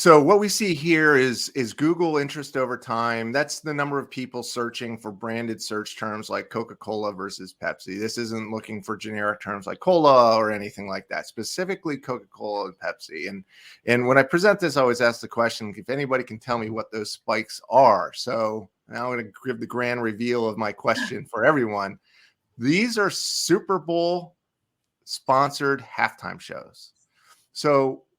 So what we see here is Google interest over time. That's the number of people searching for branded search terms like Coca-Cola versus Pepsi. This isn't looking for generic terms like cola or anything like that. Specifically Coca-Cola and Pepsi. And when I present this, I always ask the question if anybody can tell me what those spikes are. So now I'm going to give the grand reveal of my question for everyone. These are Super Bowl sponsored halftime shows.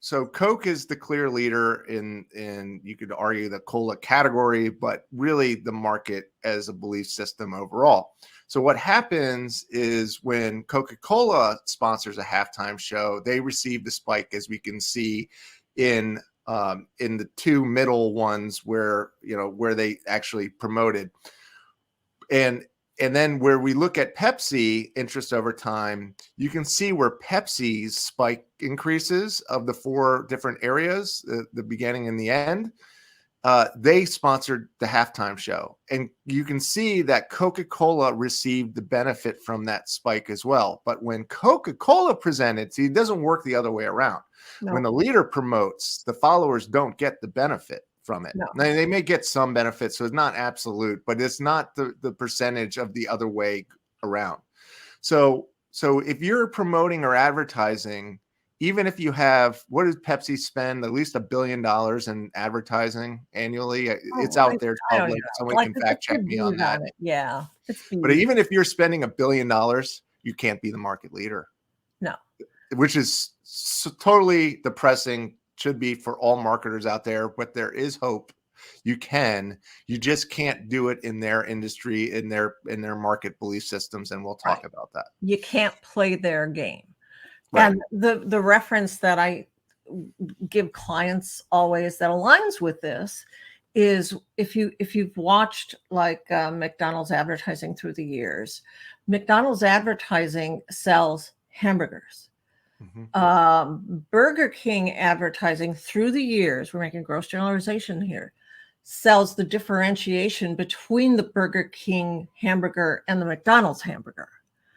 So Coke is the clear leader in you could argue the cola category, but really the market as a belief system overall. So what happens is when Coca-Cola sponsors a halftime show, they receive the spike, as we can see in the two middle ones where they actually promoted. And then where we look at Pepsi interest over time, you can see where Pepsi's spike increases of the four different areas, the beginning and the end. They sponsored the halftime show. And you can see that Coca-Cola received the benefit from that spike as well. But when Coca-Cola presented, see, it doesn't work the other way around. No. When the leader promotes, the followers don't get the benefit from it. No. Now, they may get some benefits, so it's not absolute, but it's not the percentage of the other way around. So if you're promoting or advertising, even if you have, what does Pepsi spend? At least $1 billion in advertising annually. It's out there, it's public. Somebody can fact check me on that. Yeah. But even if you're spending $1 billion, you can't be the market leader. No. Which is totally depressing. Should be for all marketers out there, but there is hope. You just can't do it in their industry, in their market belief systems, and we'll talk about that. You can't play their game. Right. And the reference that I give clients always that aligns with this is if you've watched like McDonald's advertising through the years, McDonald's advertising sells hamburgers. Mm-hmm. Burger King advertising through the years, we're making gross generalization here, sells the differentiation between the Burger King hamburger and the McDonald's hamburger.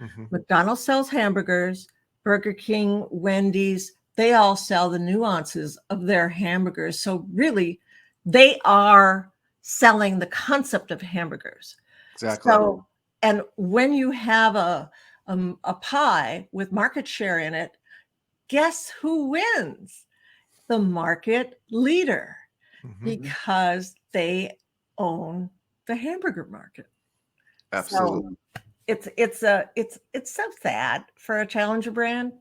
Mm-hmm. McDonald's sells hamburgers, Burger King, Wendy's, they all sell the nuances of their hamburgers. So really, they are selling the concept of hamburgers. Exactly. So, and when you have a pie with market share in it, guess who wins? The market leader, Mm-hmm. because they own the hamburger market. Absolutely. So it's so sad for a challenger brand.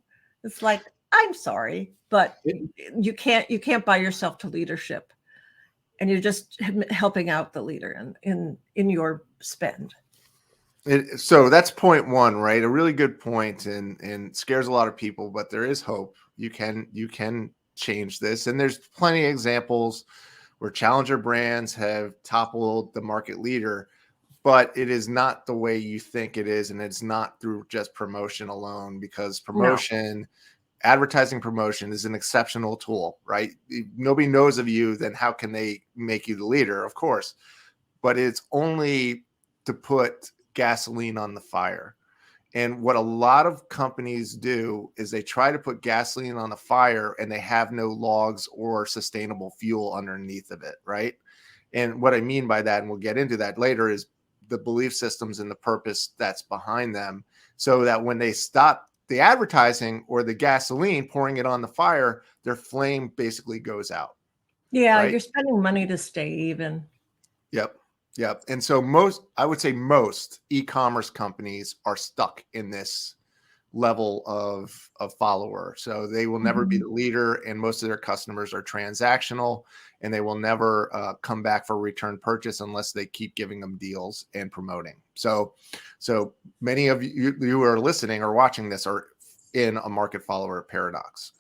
It's like, I'm sorry, but you can't buy yourself to leadership, and you're just helping out the leader in your spend. So that's point one, right? A really good point, and scares a lot of people, but there is hope. You can change this, and there's plenty of examples where challenger brands have toppled the market leader, but it is not the way you think it is, and it's not through just promotion alone, because advertising promotion is an exceptional tool, right? If nobody knows of you, then how can they make you the leader? Of course, but it's only to put gasoline on the fire. And what a lot of companies do is they try to put gasoline on the fire, and they have no logs or sustainable fuel underneath of it, right? And what I mean by that, and we'll get into that later, is the belief systems and the purpose that's behind them, so that when they stop the advertising or the gasoline, pouring it on the fire, their flame basically goes out. Yeah, right? You're spending money to stay even. Yep. And so I would say most e-commerce companies are stuck in this level of follower. So they will never be the leader, and most of their customers are transactional, and they will never come back for return purchase unless they keep giving them deals and promoting. So many of you who are listening or watching this are in a market follower paradox.